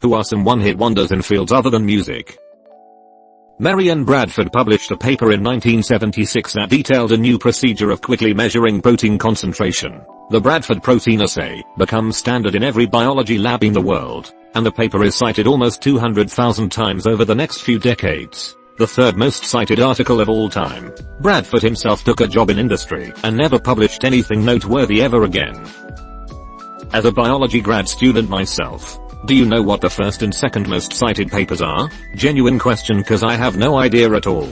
Who are some one-hit wonders in fields other than music? Marion Bradford published a paper in 1976 that detailed a new procedure of quickly measuring protein concentration. The Bradford protein assay becomes standard in every biology lab in the world, and the paper is cited almost 200,000 times over the next few decades. The third most cited article of all time. Bradford himself took a job in industry and never published anything noteworthy ever again. As a biology grad student myself, do you know what the first and second most cited papers are? Genuine question, cause I have no idea at all.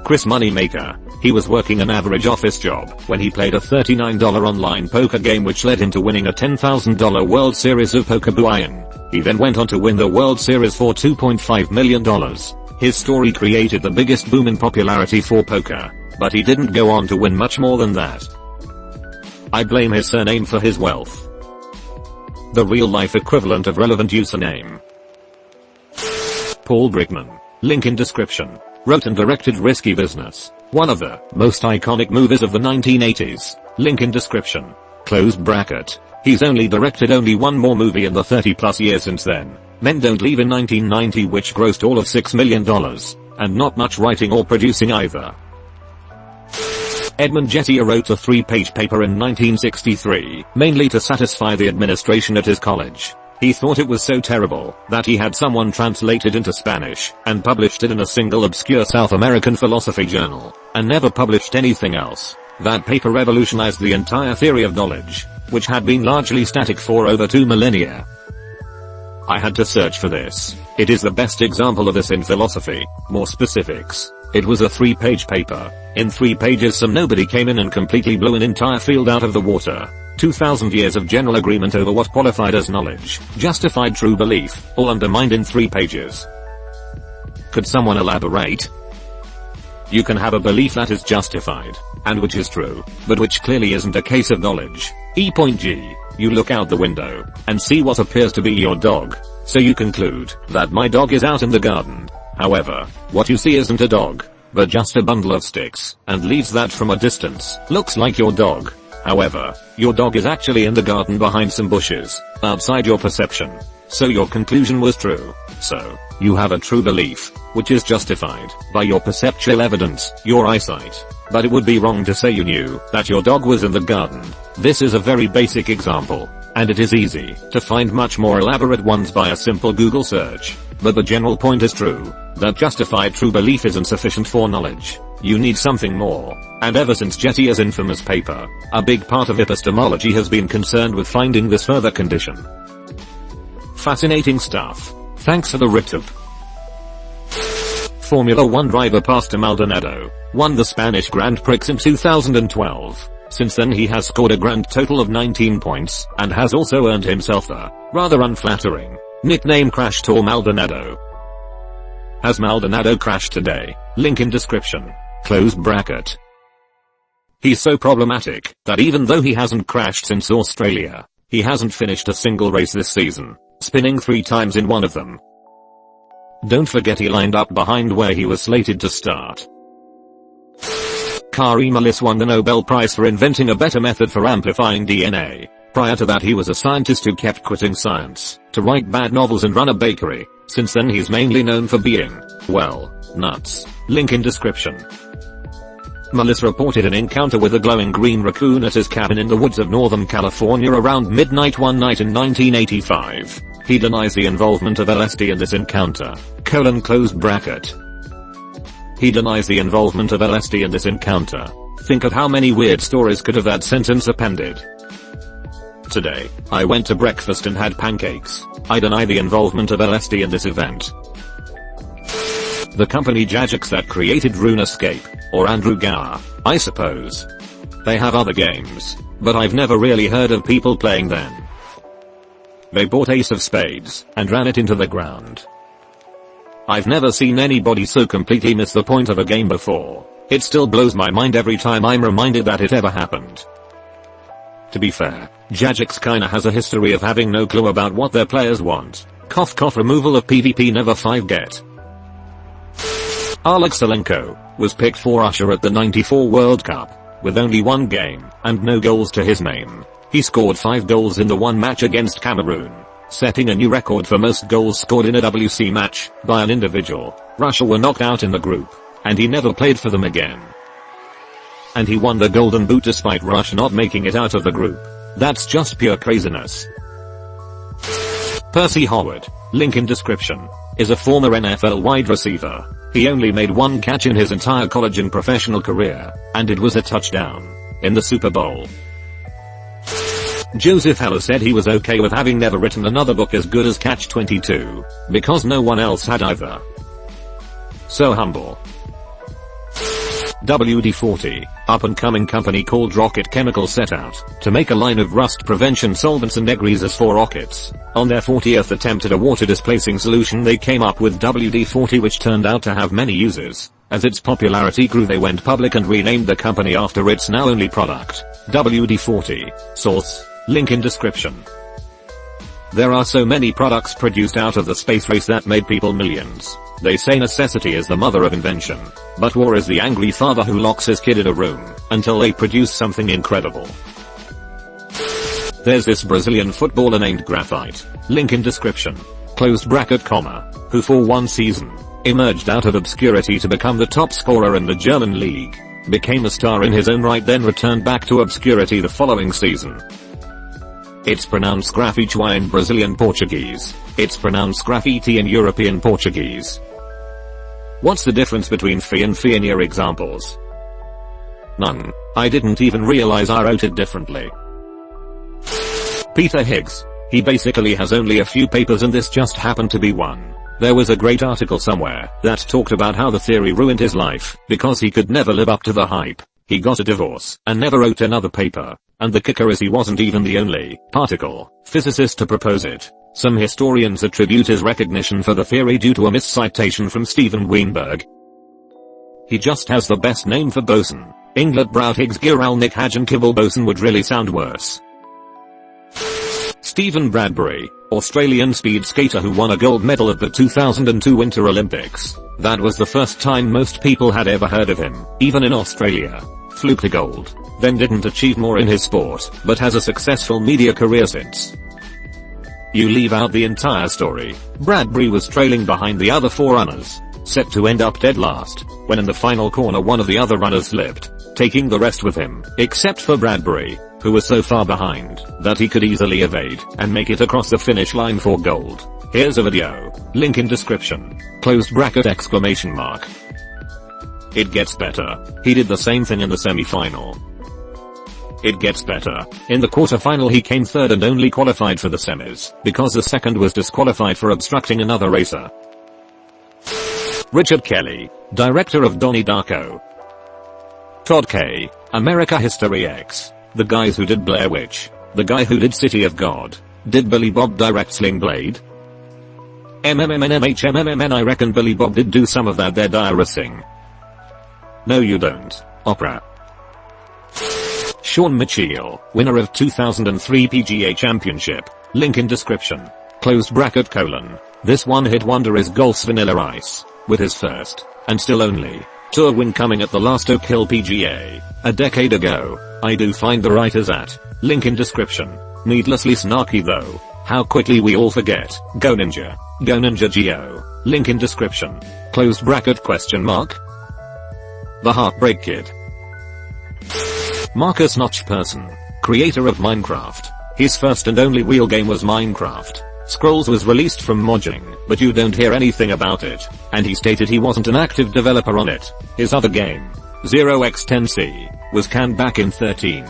Chris Moneymaker. He was working an average office job when he played a $39 online poker game which led him to winning a $10,000 World Series of Poker buy-in. He then went on to win the World Series for $2.5 million. His story created the biggest boom in popularity for poker, but he didn't go on to win much more than that. I blame his surname for his wealth. The real-life equivalent of relevant username. Paul Brigman. Link in description. Wrote and directed Risky Business, one of the most iconic movies of the 1980s. Link in description. Close bracket. He's only directed one more movie in the 30+ years since then. Men Don't Leave in 1990, which grossed all of $6 million, and not much writing or producing either. Edmund Gettier wrote a 3-page paper in 1963, mainly to satisfy the administration at his college. He thought it was so terrible that he had someone translate it into Spanish and published it in a single obscure South American philosophy journal, and never published anything else. That paper revolutionized the entire theory of knowledge, which had been largely static for over 2 millennia. I had to search for this. It is the best example of this in philosophy. More specifics. It was a 3-page paper. In 3 pages some nobody came in and completely blew an entire field out of the water. 2,000 years of general agreement over what qualified as knowledge, justified true belief, all undermined in 3 pages. Could someone elaborate? You can have a belief that is justified, and which is true, but which clearly isn't a case of knowledge. E.g. You look out the window, and see what appears to be your dog, so you conclude that my dog is out in the garden. However, what you see isn't a dog, but just a bundle of sticks, and leaves that from a distance. Looks like your dog. However, your dog is actually in the garden behind some bushes, outside your perception. So your conclusion was true. So, you have a true belief, which is justified by your perceptual evidence, your eyesight. But it would be wrong to say you knew that your dog was in the garden. This is a very basic example, and it is easy to find much more elaborate ones by a simple Google search. But the general point is true, that justified true belief isn't sufficient for knowledge. You need something more. And ever since Gettier's infamous paper, a big part of epistemology has been concerned with finding this further condition. Fascinating stuff. Thanks for the RipTip. Formula 1 driver Pastor Maldonado won the Spanish Grand Prix in 2012. Since then he has scored a grand total of 19 points, and has also earned himself the rather unflattering nickname Crash Tour Maldonado. Has Maldonado crashed today? Link in description. Close bracket. He's so problematic that even though he hasn't crashed since Australia, he hasn't finished a single race this season, spinning 3 times in one of them. Don't forget he lined up behind where he was slated to start. Kary Mullis won the Nobel Prize for inventing a better method for amplifying DNA. Prior to that he was a scientist who kept quitting science to write bad novels and run a bakery. Since then he's mainly known for being, well, nuts. Link in description. Mullis reported an encounter with a glowing green raccoon at his cabin in the woods of Northern California around midnight one night in 1985. He denies the involvement of LSD in this encounter. Close bracket. He denies the involvement of LSD in this encounter. Think of how many weird stories could have that sentence appended. Today, I went to breakfast and had pancakes. I deny the involvement of LSD in this event. The company Jagex that created RuneScape, or Andrew Gower, I suppose. They have other games, but I've never really heard of people playing them. They bought Ace of Spades, and ran it into the ground. I've never seen anybody so completely miss the point of a game before. It still blows my mind every time I'm reminded that it ever happened. To be fair, Jagex kinda has a history of having no clue about what their players want. Cough cough, removal of PvP never 5 get. Alex Salenko was picked for Usher at the '94 World Cup, with only 1 game, and no goals to his name. He scored 5 goals in the one match against Cameroon. setting a new record for most goals scored in a WC match by an individual. Russia were knocked out in the group, and he never played for them again. And he won the Golden Boot despite Russia not making it out of the group. That's just pure craziness. Percy Howard, link in description, is a former NFL wide receiver. He only made one catch in his entire college and professional career, and it was a touchdown in the Super Bowl. Joseph Heller said he was okay with having never written another book as good as Catch 22, because no one else had either. So humble. WD-40, up-and-coming company called Rocket Chemicals set out to make a line of rust prevention solvents and degreasers for rockets. On their 40th attempt at a water-displacing solution they came up with WD-40, which turned out to have many uses. As its popularity grew they went public and renamed the company after its now only product, WD-40. Source, link in description. There are so many products produced out of the space race that made people millions. They say necessity is the mother of invention, but war is the angry father who locks his kid in a room until they produce something incredible. There's this Brazilian footballer named Graphite, link in description, closed bracket comma, who for one season emerged out of obscurity to become the top scorer in the German league, became a star in his own right, then returned back to obscurity the following season. It's pronounced graffiti in Brazilian Portuguese. It's pronounced graffiti in European Portuguese. What's the difference between fee and fee in your examples? None. I didn't even realize I wrote it differently. Peter Higgs. He basically has only a few papers and this just happened to be one. There was a great article somewhere that talked about how the theory ruined his life because he could never live up to the hype. He got a divorce and never wrote another paper. And the kicker is he wasn't even the only particle physicist to propose it. Some historians attribute his recognition for the theory due to a miscitation from Steven Weinberg. He just has the best name for boson. Inglet Brout Higgs Giral Nick Hagen Kibble Boson would really sound worse. Stephen Bradbury, Australian speed skater who won a gold medal at the 2002 Winter Olympics. That was the first time most people had ever heard of him, even in Australia. Flew to gold, then didn't achieve more in his sport, but has a successful media career since. You leave out the entire story. Bradbury was trailing behind the other four runners, set to end up dead last, when in the final corner one of the other runners slipped, taking the rest with him, except for Bradbury, who was so far behind that he could easily evade and make it across the finish line for gold. Here's a video, link in description, closed bracket exclamation mark. It gets better. He did the same thing in the semi-final. It gets better. In the quarter-final he came third and only qualified for the semis, because the second was disqualified for obstructing another racer. Richard Kelly, director of Donnie Darko. Todd K, America History X. The guys who did Blair Witch. The guy who did City of God. Did Billy Bob direct Sling Blade? MMMNMHMMMN. I reckon Billy Bob did do some of that there diarrhea. No you don't. Opera. Sean Mitchell, winner of 2003 PGA Championship. Link in description. Closed bracket colon. This one-hit wonder is golf's Vanilla Ice, with his first, and still only, tour win coming at the last Oak Hill PGA, a decade ago. I do find the writers at, link in description, needlessly snarky though. How quickly we all forget. Go Ninja. Go Ninja Geo. Link in description. Closed bracket question mark. The Heartbreak Kid. Marcus Notch Person, creator of Minecraft. His first and only real game was Minecraft. Scrolls was released from Mojang, but you don't hear anything about it, and he stated he wasn't an active developer on it. His other game, 0x10C, was canned back in 13.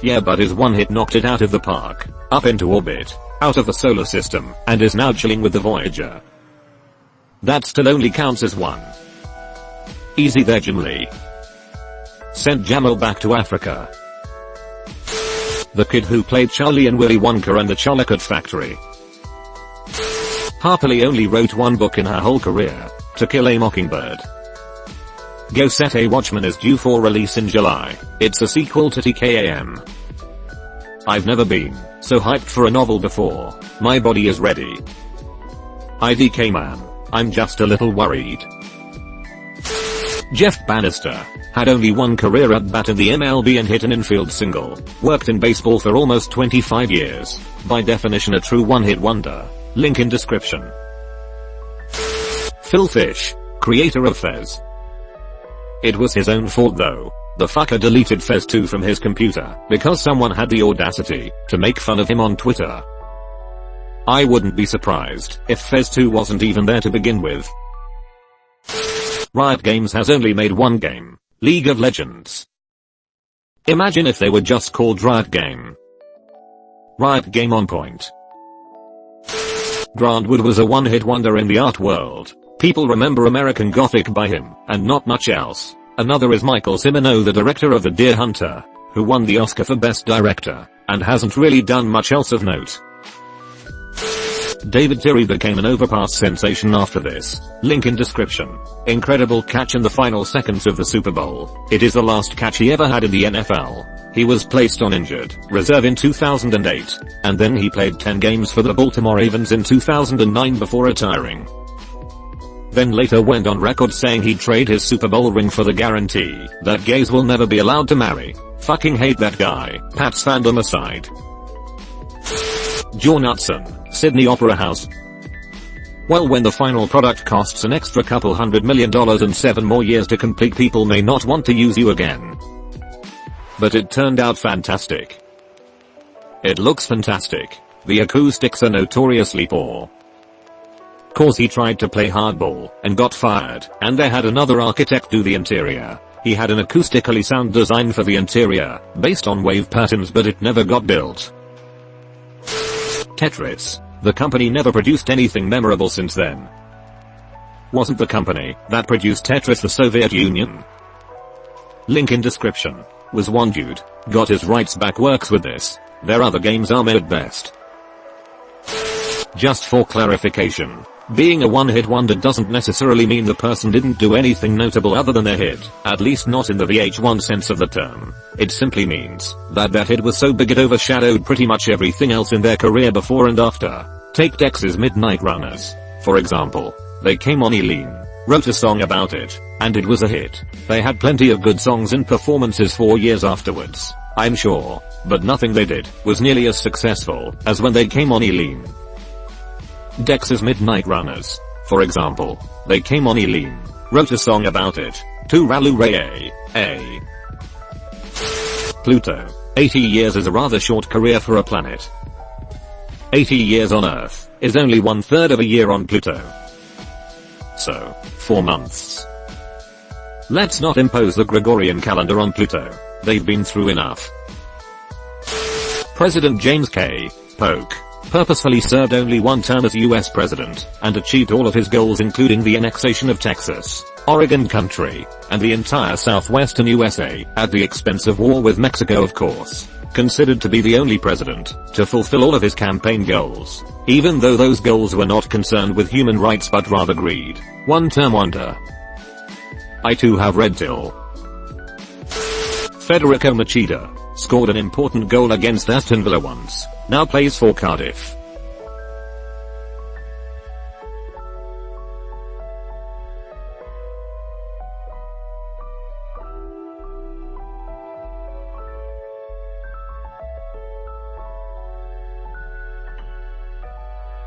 Yeah, but his one hit knocked it out of the park, up into orbit, out of the solar system, and is now chilling with the Voyager. That still only counts as one. Easy there Jim Lee. Sent Jamal back to Africa. The kid who played Charlie and Willy Wonka and the Chocolate Factory. Harper Lee only wrote one book in her whole career, To Kill a Mockingbird. Go Set a Watchman is due for release in July. It's a sequel to TKAM. I've never been so hyped for a novel before. My body is ready. IDK man, I'm just a little worried. Jeff Bannister had only one career at bat in the MLB and hit an infield single. Worked in baseball for almost 25 years. By definition a true one-hit wonder. Link in description. Phil Fish, creator of Fez. It was his own fault though. The fucker deleted Fez 2 from his computer because someone had the audacity to make fun of him on Twitter. I wouldn't be surprised if Fez 2 wasn't even there to begin with. Riot Games has only made one game, League of Legends. Imagine if they were just called Riot Game. Riot Game on point. Grant Wood was a one-hit wonder in the art world. People remember American Gothic by him, and not much else. Another is Michael Cimino, the director of The Deer Hunter, who won the Oscar for Best Director, and hasn't really done much else of note. David Tyree became an overpass sensation after this. Link in description. Incredible catch in the final seconds of the Super Bowl. It is the last catch he ever had in the NFL. He was placed on injured reserve in 2008, and then he played 10 games for the Baltimore Ravens in 2009 before retiring. Then later went on record saying he'd trade his Super Bowl ring for the guarantee that gays will never be allowed to marry. Fucking hate that guy. Pats fandom aside. John Knutson, Sydney Opera House. Well, when the final product costs an extra couple $100 million and 7 more years to complete, people may not want to use you again. But it turned out fantastic. It looks fantastic. The acoustics are notoriously poor. Cause he tried to play hardball and got fired, and they had another architect do the interior. He had an acoustically sound design for the interior, based on wave patterns, but it never got built. Tetris. The company never produced anything memorable since then. Wasn't the company that produced Tetris the Soviet Union? Link in description. Was one dude, got his rights back, works with this. Their other games are mid at best. Just for clarification, being a one-hit wonder doesn't necessarily mean the person didn't do anything notable other than their hit, at least not in the VH1 sense of the term. It simply means that their hit was so big it overshadowed pretty much everything else in their career before and after. Take Dex's Midnight Runners, for example. They came on Eileen, wrote a song about it, and it was a hit. They had plenty of good songs and performances for years afterwards, I'm sure, but nothing they did was nearly as successful as when they came on Eileen. Dex's Midnight Runners, for example. They came on Eileen, wrote a song about it. Turalu Ray A. Pluto. 80 years is a rather short career for a planet. 80 years on Earth is only 1/3 of a year on Pluto. So, 4 months. Let's not impose the Gregorian calendar on Pluto. They've been through enough. President James K. Polk purposefully served only one term as US president, and achieved all of his goals, including the annexation of Texas, Oregon Country, and the entire southwestern USA, at the expense of war with Mexico, of course. Considered to be the only president to fulfill all of his campaign goals, even though those goals were not concerned with human rights but rather greed. One-term wonder. I too have read till. Federico Machida scored an important goal against Aston Villa once. Now plays for Cardiff.